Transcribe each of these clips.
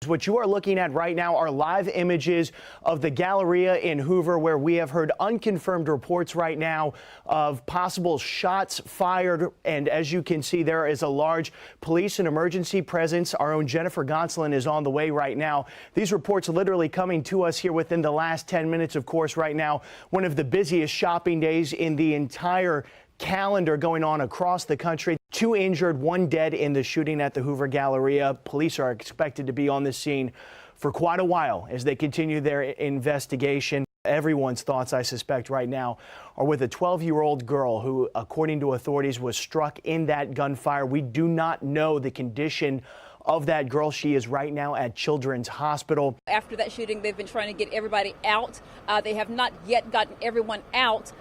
What you are looking at right now are live images of the Galleria in Hoover, where we have heard unconfirmed reports right now of possible shots fired. And as you can see, there is a large police and emergency presence. Our own Jennifer Gonsolin is on the way right now. These reports literally coming to us here within the last 10 minutes. Of course, right now, one of the busiest shopping days in the entire calendar going on across the country. 2 injured, 1 dead in the shooting at the Hoover Galleria. Police are expected to be on the scene for quite a while as they continue their investigation. Everyone's thoughts, I suspect, right now are with a 12-year-old girl who, according to authorities, was struck in that gunfire. We do not know the condition of that girl. She is right now at Children's Hospital. After that shooting, they've been trying to get everybody out. They have not yet gotten everyone out.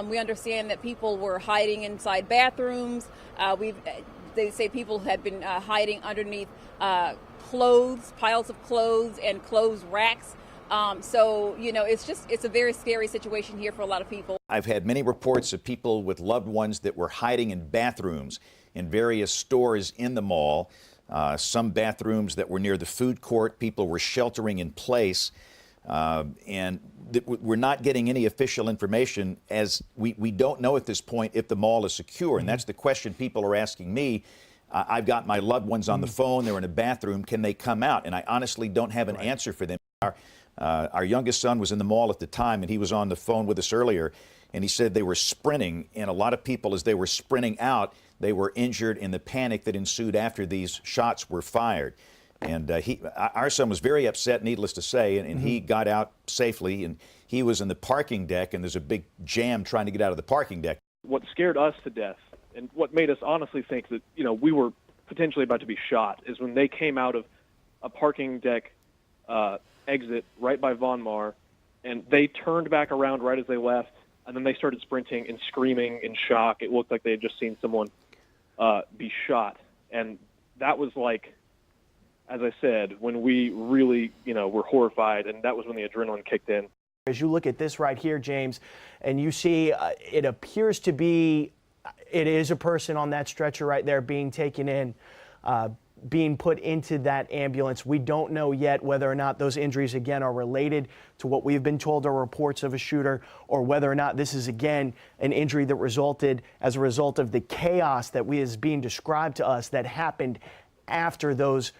We understand that people were hiding inside bathrooms. They say people had been hiding underneath clothes, piles of clothes and clothes racks. So, you know, it's a very scary situation here for a lot of people. I've had many reports of people with loved ones that were hiding in bathrooms in various stores in the mall. Some bathrooms that were near the food court, people were sheltering in place. And we're not getting any official information, as we don't know at this point if the mall is secure. And that's the question people are asking me. I've got my loved ones on the phone. They're in a bathroom. Can they come out? And I honestly don't have an answer for them. Our youngest son was in the mall at the time, and he was on the phone with us earlier. And he said they were sprinting. And a lot of people, as they were sprinting out, they were injured in the panic that ensued after these shots were fired. And our son was very upset, needless to say, and he got out safely, and he was in the parking deck, and there's a big jam trying to get out of the parking deck. What scared us to death, and what made us honestly think that, you know, we were potentially about to be shot, is when they came out of a parking deck exit right by Von Mar, and they turned back around right as they left, and then they started sprinting and screaming in shock. It looked like they had just seen someone be shot, and that was like, as I said, when we really, you know, were horrified, and that was when the adrenaline kicked in. As you look at this right here, James, and you see it appears to be, it is a person on that stretcher right there being taken in, being put into that ambulance. We don't know yet whether or not those injuries, again, are related to what we've been told are reports of a shooter, or whether or not this is, again, an injury that resulted as a result of the chaos that is being described to us that happened after those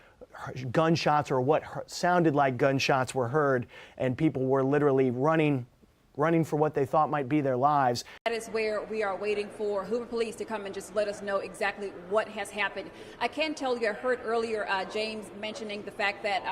gunshots, or what sounded like gunshots, were heard, and people were literally running for what they thought might be their lives. That is where we are waiting for Hoover Police to come and just let us know exactly what has happened. I can tell you, I heard earlier James mentioning the fact that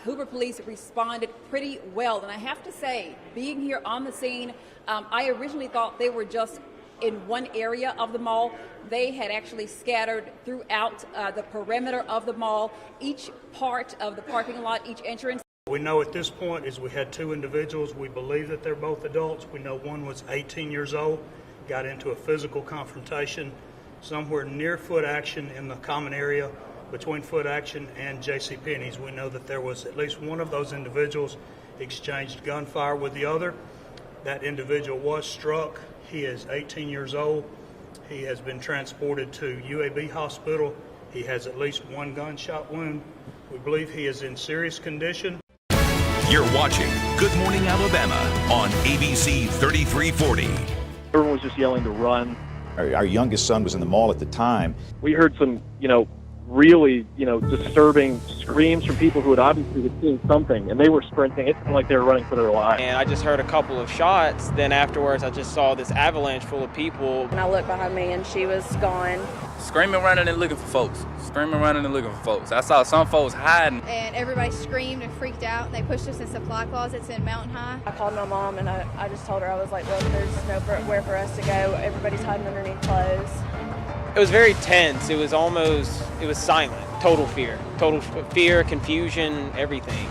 Hoover Police responded pretty well, and I have to say, being here on the scene, I originally thought they were just in one area of the mall. They had actually scattered throughout the perimeter of the mall, each part of the parking lot, each entrance. We know at this point is we had 2 individuals. We believe that they're both adults. We know one was 18 years old, got into a physical confrontation somewhere near Foot Action in the common area between Foot Action and JCPenney's. We know that there was at least one of those individuals exchanged gunfire with the other. That individual was struck. He is 18 years old. He has been transported to UAB Hospital. He has at least 1 gunshot wound. We believe he is in serious condition. You're watching Good Morning Alabama on ABC 3340. Everyone was just yelling to run. Our youngest son was in the mall at the time. We heard some, you know, really, you know, disturbing screams from people who had obviously seen something, and they were sprinting. It seemed like they were running for their lives. And I just heard a couple of shots. Then afterwards, I just saw this avalanche full of people. And I looked behind me, and she was gone. Screaming, running, and looking for folks. Screaming, running, and looking for folks. I saw some folks hiding. And everybody screamed and freaked out. They pushed us in supply closets in Mountain High. I called my mom, and I just told her, I was like, look, there's nowhere for us to go. Everybody's hiding underneath clothes. It was very tense. It was silent. Total fear, confusion, everything.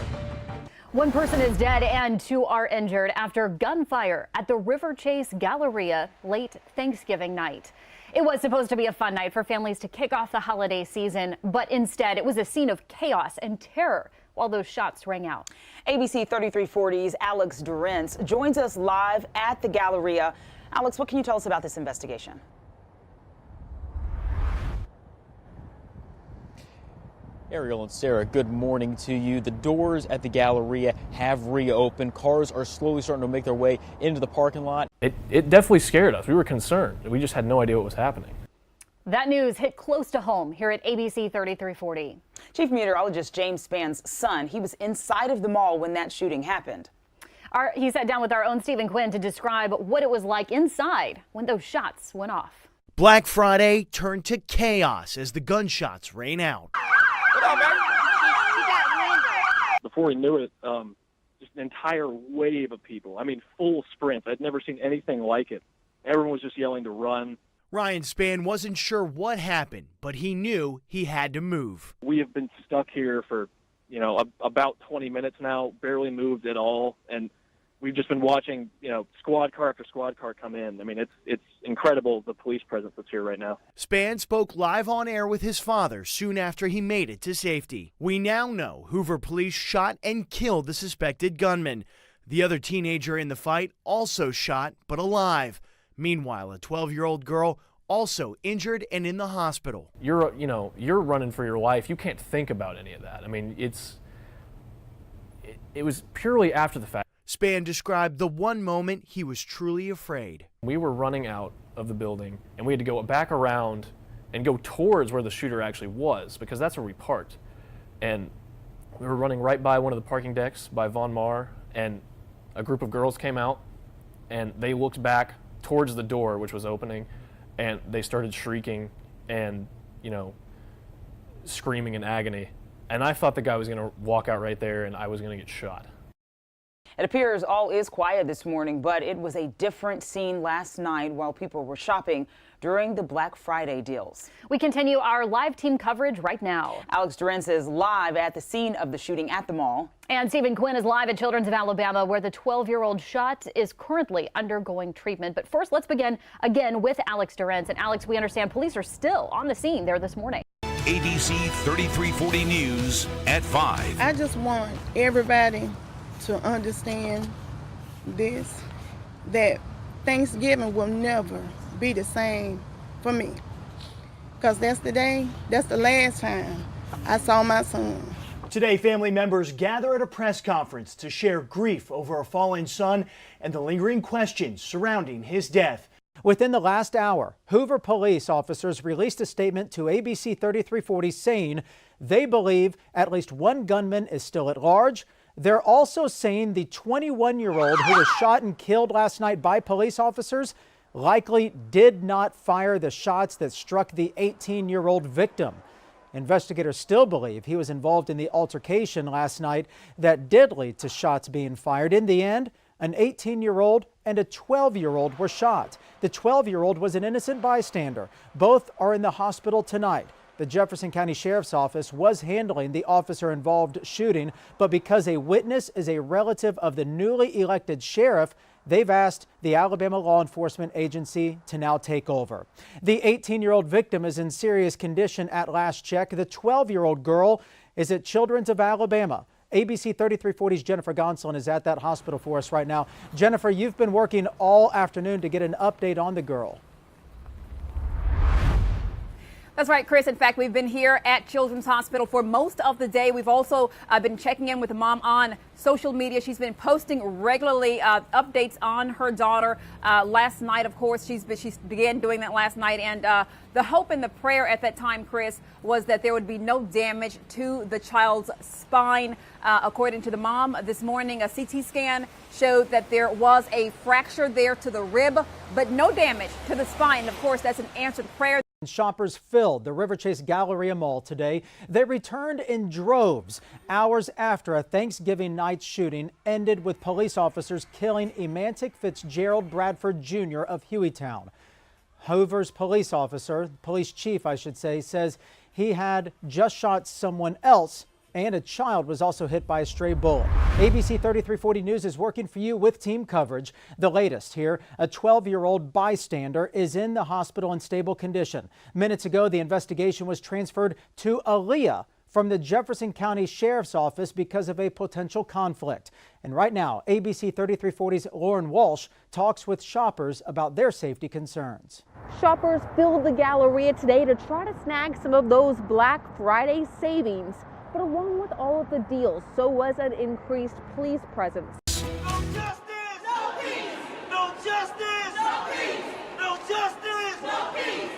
1 person is dead and 2 are injured after gunfire at the River Chase Galleria late Thanksgiving night. It was supposed to be a fun night for families to kick off the holiday season, but instead it was a scene of chaos and terror while those shots rang out. ABC 3340's Alex Durrence joins us live at the Galleria. Alex, what can you tell us about this investigation? Ariel and Sarah, good morning to you. The doors at the Galleria have reopened. Cars are slowly starting to make their way into the parking lot. It definitely scared us. We were concerned. We just had no idea what was happening. That news hit close to home here at ABC 3340. Chief Meteorologist James Spann's son, he was inside of the mall when that shooting happened. He sat down with our own Stephen Quinn to describe what it was like inside when those shots went off. Black Friday turned to chaos as the gunshots rain out. Before we knew it, just an entire wave of people. I mean, full sprints. I'd never seen anything like it. Everyone was just yelling to run. Ryan Spann wasn't sure what happened, but he knew he had to move. We have been stuck here for, about 20 minutes now, barely moved at all, and we've just been watching, squad car after squad car come in. I mean, it's incredible, the police presence that's here right now. Spann spoke live on air with his father soon after he made it to safety. We now know Hoover police shot and killed the suspected gunman. The other teenager in the fight also shot but alive. Meanwhile, a 12-year-old girl also injured and in the hospital. You're running for your life. You can't think about any of that. I mean, it was purely after the fact. Spann described the one moment he was truly afraid. We were running out of the building, and we had to go back around and go towards where the shooter actually was, because that's where we parked. And we were running right by one of the parking decks by Von Mar, and a group of girls came out, and they looked back towards the door, which was opening, and they started shrieking and, screaming in agony. And I thought the guy was going to walk out right there, and I was going to get shot. It appears all is quiet this morning, but it was a different scene last night while people were shopping during the Black Friday deals. We continue our live team coverage right now. Alex Durenz is live at the scene of the shooting at the mall. And Stephen Quinn is live at Children's of Alabama, where the 12-year-old shot is currently undergoing treatment. But first, let's begin again with Alex Durenz. And Alex, we understand police are still on the scene there this morning. ABC 3340 News at 5. I just want everybody to understand this, that Thanksgiving will never be the same for me, because that's the last time I saw my son. Today, family members gather at a press conference to share grief over a fallen son and the lingering questions surrounding his death. Within the last hour, Hoover police officers released a statement to ABC 3340 saying they believe at least one gunman is still at large. They're also saying the 21-year-old who was shot and killed last night by police officers likely did not fire the shots that struck the 18-year-old victim. Investigators still believe he was involved in the altercation last night that did lead to shots being fired. In the end, an 18-year-old and a 12-year-old were shot. The 12-year-old was an innocent bystander. Both are in the hospital tonight. The Jefferson County Sheriff's Office was handling the officer-involved shooting, but because a witness is a relative of the newly elected sheriff, they've asked the Alabama Law Enforcement Agency to now take over. The 18-year-old victim is in serious condition at last check. The 12-year-old girl is at Children's of Alabama. ABC 3340's Jennifer Gonsolin is at that hospital for us right now. Jennifer, you've been working all afternoon to get an update on the girl. That's right, Chris. In fact, we've been here at Children's Hospital for most of the day. We've also been checking in with the mom on social media. She's been posting regularly updates on her daughter. Last night, of course, she began doing that last night. And the hope and the prayer at that time, Chris, was that there would be no damage to the child's spine. According to the mom, this morning, a CT scan showed that there was a fracture there to the rib, but no damage to the spine. And of course, that's an answered prayer. Shoppers filled the River Chase Galleria Mall today. They returned in droves hours after a Thanksgiving night shooting ended with police officers killing Emantic Fitzgerald Bradford Jr. of Hueytown. Hoover's police chief, I should say, says he had just shot someone else, and a child was also hit by a stray bullet. ABC 3340 News is working for you with team coverage. The latest here, a 12-year-old bystander is in the hospital in stable condition. Minutes ago, the investigation was transferred to Aaliyah from the Jefferson County Sheriff's Office because of a potential conflict. And right now, ABC 3340's Lauren Walsh talks with shoppers about their safety concerns. Shoppers filled the Galleria today to try to snag some of those Black Friday savings. But along with all of the deals, so was an increased police presence. No justice! No peace! No justice! No peace! No justice! No peace!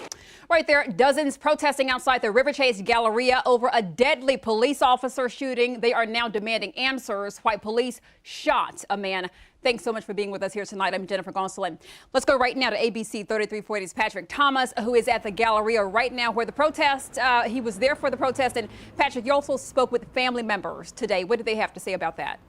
Right there, dozens protesting outside the River Chase Galleria over a deadly police officer shooting. They are now demanding answers why police shot a man. Thanks so much for being with us here tonight. I'm Jennifer Gonsolin. Let's go right now to ABC 3340's Patrick Thomas, who is at the Galleria right now where the protest, he was there for the protest. And Patrick, you also spoke with family members today. What did they have to say about that?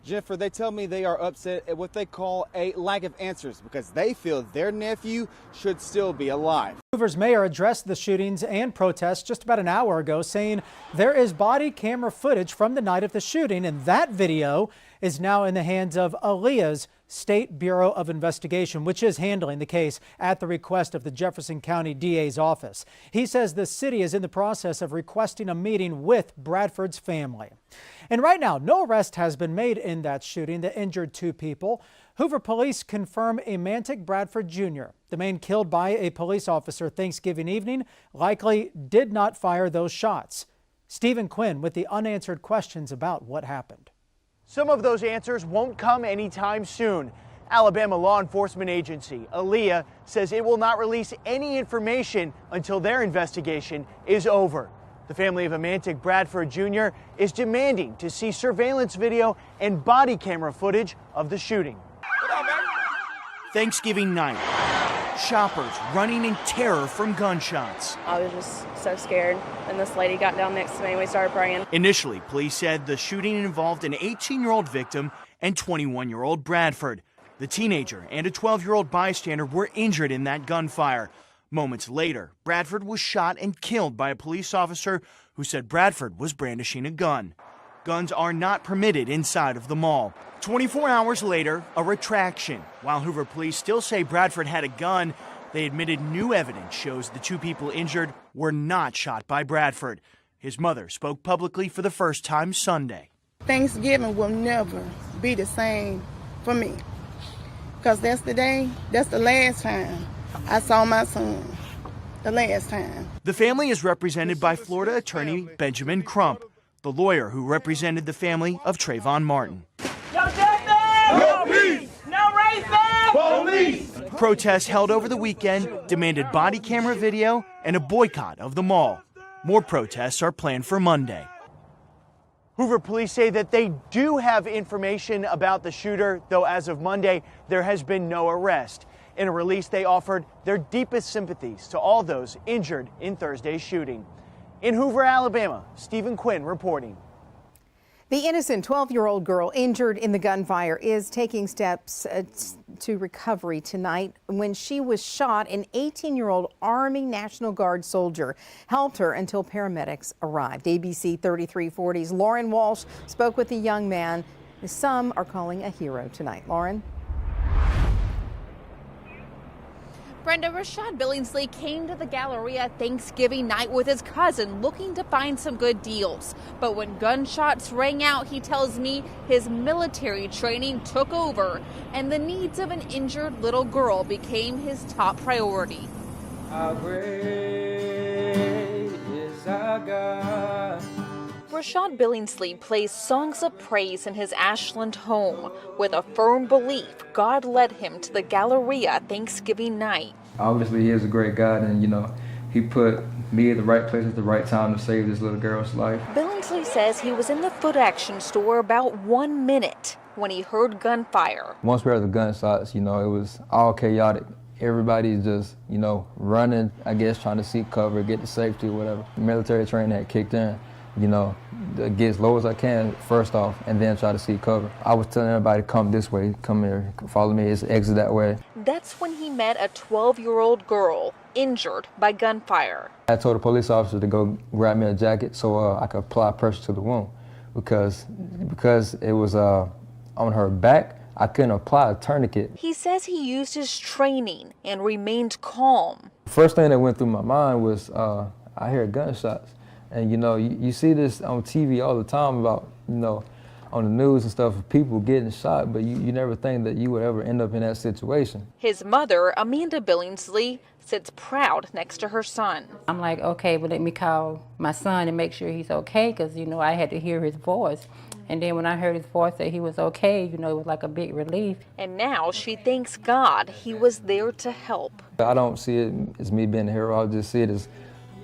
Jennifer, they tell me they are upset at what they call a lack of answers because they feel their nephew should still be alive. Hoover's mayor addressed the shootings and protests just about an hour ago, saying there is body camera footage from the night of the shooting, and that video is now in the hands of Aaliyah's State Bureau of Investigation, which is handling the case at the request of the Jefferson County DA's office. He says the city is in the process of requesting a meeting with Bradford's family. And right now, no arrest has been made in that shooting that injured 2 people. Hoover police confirm Amantic Bradford Jr., the man killed by a police officer Thanksgiving evening, likely did not fire those shots. Stephen Quinn with the unanswered questions about what happened. Some of those answers won't come anytime soon. Alabama law enforcement agency Aaliyah says it will not release any information until their investigation is over. The family of Amantic Bradford Jr. is demanding to see surveillance video and body camera footage of the shooting. Thanksgiving night, shoppers running in terror from gunshots. I was just so scared, and this lady got down next to me and we started praying. Initially, police said the shooting involved an 18-year-old victim and 21-year-old Bradford. The teenager and a 12-year-old bystander were injured in that gunfire. Moments later, Bradford was shot and killed by a police officer who said Bradford was brandishing a gun. Guns are not permitted inside of the mall. 24 hours later, a retraction. While Hoover police still say Bradford had a gun, they admitted new evidence shows the 2 people injured were not shot by Bradford. His mother spoke publicly for the first time Sunday. Thanksgiving will never be the same for me, because that's the last time I saw my son, the last time. The family is represented by Florida attorney Benjamin Crump, the lawyer who represented the family of Trayvon Martin. No justice! No peace! No racism! Police! Protests held over the weekend demanded body camera video and a boycott of the mall. More protests are planned for Monday. Hoover police say that they do have information about the shooter, though as of Monday, there has been no arrest. In a release, they offered their deepest sympathies to all those injured in Thursday's shooting. In Hoover, Alabama, Stephen Quinn reporting. The innocent 12-year-old girl injured in the gunfire is taking steps to recovery tonight. When she was shot, an 18-year-old Army National Guard soldier helped her until paramedics arrived. ABC 3340's Lauren Walsh spoke with the young man some are calling a hero tonight. Lauren? Brenda, Rashad Billingsley came to the Galleria Thanksgiving night with his cousin looking to find some good deals. But when gunshots rang out, he tells me his military training took over and the needs of an injured little girl became his top priority. How great is our God. Rashad Billingsley plays songs of praise in his Ashland home with a firm belief God led him to the Galleria Thanksgiving night. Obviously, he is a great God, and he put me at the right place at the right time to save this little girl's life. Billingsley says he was in the foot action store about 1 minute when he heard gunfire. Once we heard the gunshots, it was all chaotic. Everybody's just, running, I guess, trying to seek cover, get to safety or whatever. The military training had kicked in. Get as low as I can first off and then try to seek cover. I was telling everybody, come this way, come here, follow me, it's exit that way. That's when he met a 12-year-old girl injured by gunfire. I told the police officer to go grab me a jacket so I could apply pressure to the wound because it was on her back. I couldn't apply a tourniquet. He says he used his training and remained calm. First thing that went through my mind was I heard gunshots. And, you know, you see this on TV all the time about, you know, on the news and stuff, of people getting shot, but you never think that you would ever end up in that situation. His mother, Amanda Billingsley, sits proud next to her son. I'm like, okay, well, let me call my son and make sure he's okay, because, you know, I had to hear his voice. And then when I heard his voice that he was okay, you know, it was like a big relief. And now she thanks God he was there to help. I don't see it as me being a hero, I just see it as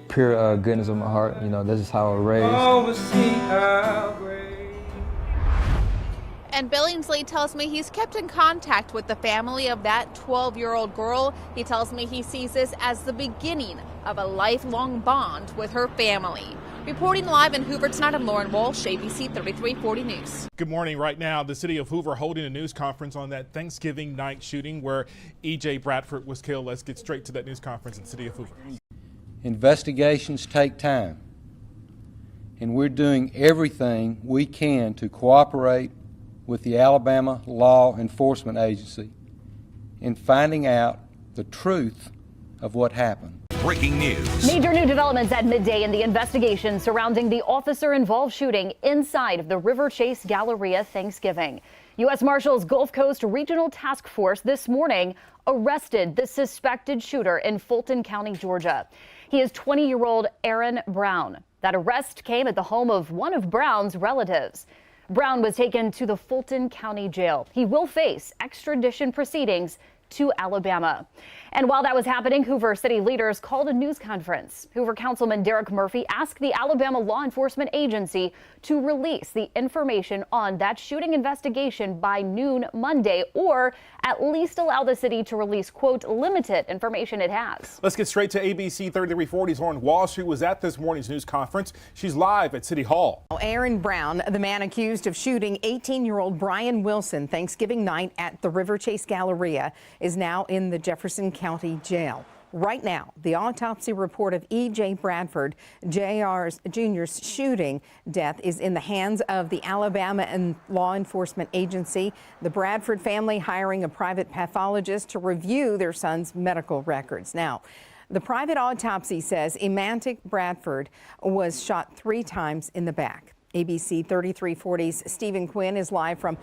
pure goodness of my heart. You know, that's just how I was raised. And Billingsley tells me he's kept in contact with the family of that 12-year-old girl. He tells me he sees this as the beginning of a lifelong bond with her family. Reporting live in Hoover tonight, I'm Lauren Walsh, ABC 3340 News. Good morning. Right now, the city of Hoover holding a news conference on that Thanksgiving night shooting where E.J. Bradford was killed. Let's get straight to that news conference in the city of Hoover. Investigations take time, and we're doing everything we can to cooperate with the Alabama Law Enforcement Agency in finding out the truth of what happened. Breaking news. Major new developments at midday in the investigation surrounding the officer-involved shooting inside of the River Chase Galleria Thanksgiving. U.S. Marshals Gulf Coast Regional Task Force this morning arrested the suspected shooter in Fulton County, Georgia. He is 20-year-old Aaron Brown. That arrest came at the home of one of Brown's relatives. Brown was taken to the Fulton County Jail. He will face extradition proceedings to Alabama. And while that was happening, Hoover city leaders called a news conference. Hoover Councilman Derek Murphy asked the Alabama Law Enforcement Agency to release the information on that shooting investigation by noon Monday, or at least allow the city to release, quote, limited information it has. Let's get straight to ABC 3340's Lauren Walsh, who was at this morning's news conference. She's live at City Hall. Aaron Brown, the man accused of shooting 18-year-old Brian Wilson Thanksgiving night at the River Chase Galleria, is now in the Jefferson County Jail. Right now, the autopsy report of E.J. Bradford Jr.'s shooting death is in the hands of the Alabama Law Enforcement Agency. The Bradford family hiring a private pathologist to review their son's medical records. Now, the private autopsy says Emantic Bradford was shot 3 times in the back. ABC 3340's Stephen Quinn is live from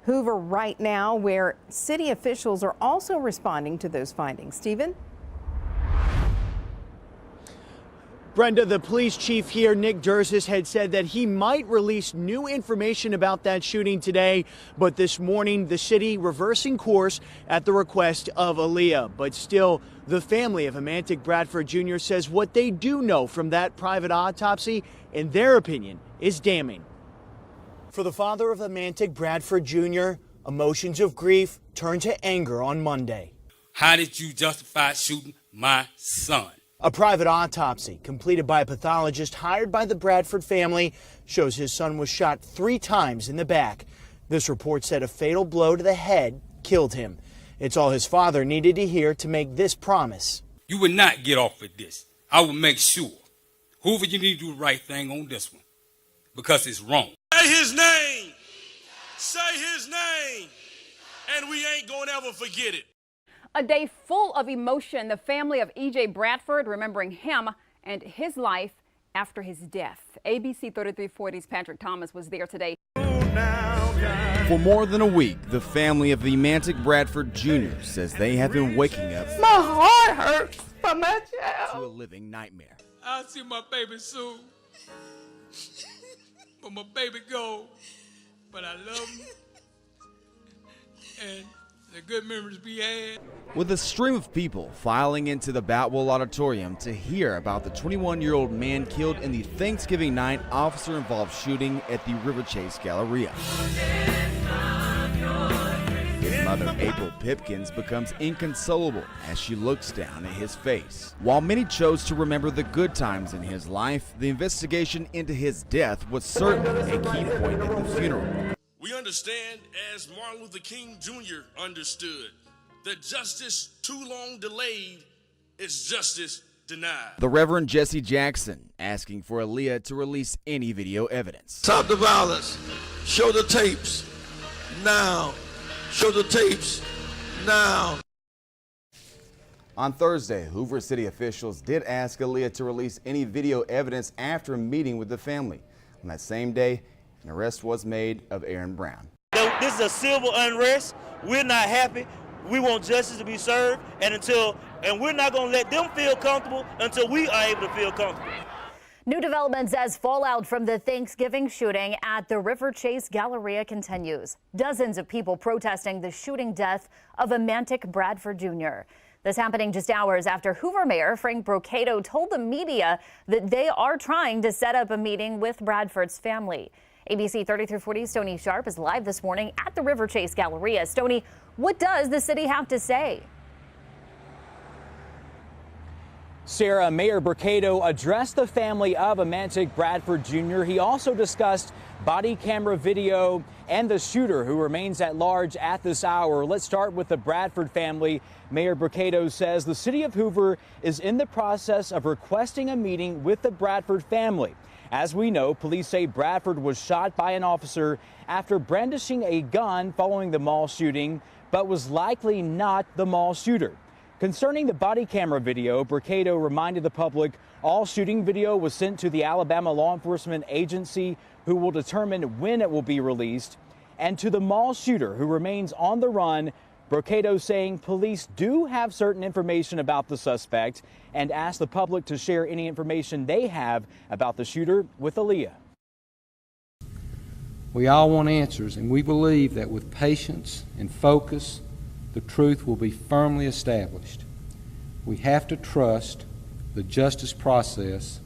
Hoover right now, where city officials are also responding to those findings. Stephen? Brenda, the police chief here, Nick Durzis, had said that he might release new information about that shooting today, but this morning the city reversing course at the request of Aaliyah. But still, the family of Emantic Bradford Jr. says what they do know from that private autopsy, in their opinion, is damning. For the father of Emantic Bradford Jr., emotions of grief turned to anger on Monday. How did you justify shooting my son? A private autopsy completed by a pathologist hired by the Bradford family shows his son was shot 3 times in the back. This report said a fatal blow to the head killed him. It's all his father needed to hear to make this promise. You would not get off with this. I will make sure. Hoover, you need to do the right thing on this one, because it's wrong. Say his name. Say his name. And we ain't gonna ever forget it. A day full of emotion. The family of E.J. Bradford remembering him and his life after his death. ABC 3340's Patrick Thomas was there today. For more than a week, the family of Emantic Bradford Jr. says they have been waking up. My heart hurts for my child. To a living nightmare. I'll see my baby soon. But my baby go. But I love him. And the good memories be had. With a stream of people filing into the Boutwell Auditorium to hear about the 21-year-old man killed in the Thanksgiving night officer-involved shooting at the River Chase Galleria. His mother, April Pipkins, becomes inconsolable as she looks down at his face. While many chose to remember the good times in his life, the investigation into his death was certainly a key point at the funeral. We understand, as Martin Luther King Jr. understood, that justice too long delayed is justice denied. The Reverend Jesse Jackson asking for Aaliyah to release any video evidence. Stop the violence. Show the tapes now. Show the tapes now. On Thursday, Hoover City officials did ask Galleria to release any video evidence after meeting with the family. On that same day, an arrest was made of Aaron Brown. This is a civil unrest. We're not happy. We want justice to be served, and we're not going to let them feel comfortable until we are able to feel comfortable. New developments as fallout from the Thanksgiving shooting at the River Chase Galleria continues. Dozens of people protesting the shooting death of Amantic Bradford Jr. This happening just hours after Hoover Mayor Frank Brocato told the media that they are trying to set up a meeting with Bradford's family. ABC 3340's Stony Sharp is live this morning at the River Chase Galleria. Stony, what does the city have to say? Sarah, Mayor Brocato addressed the family of Amantic Bradford Jr. He also discussed body camera video and the shooter who remains at large at this hour. Let's start with the Bradford family. Mayor Brocato says the city of Hoover is in the process of requesting a meeting with the Bradford family. As we know, police say Bradford was shot by an officer after brandishing a gun following the mall shooting, but was likely not the mall shooter. Concerning the body camera video, Brocato reminded the public all shooting video was sent to the Alabama law enforcement agency, who will determine when it will be released. And to the mall shooter, who remains on the run, Brocato saying police do have certain information about the suspect and asked the public to share any information they have about the shooter with Aaliyah. We all want answers, and we believe that with patience and focus, the truth will be firmly established. We have to trust the justice process,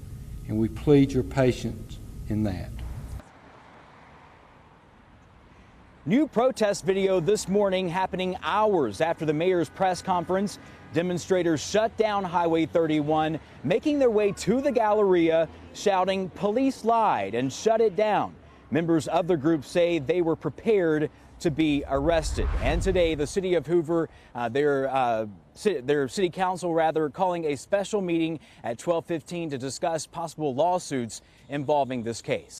and we plead your patience in that. New protest video this morning happening hours after the mayor's press conference. Demonstrators shut down Highway 31, making their way to the Galleria, shouting, "Police lied," and shut it down. Members of the group say they were prepared to be arrested. And today, the city of Hoover, their city council calling a special meeting at 12:15 to discuss possible lawsuits involving this case.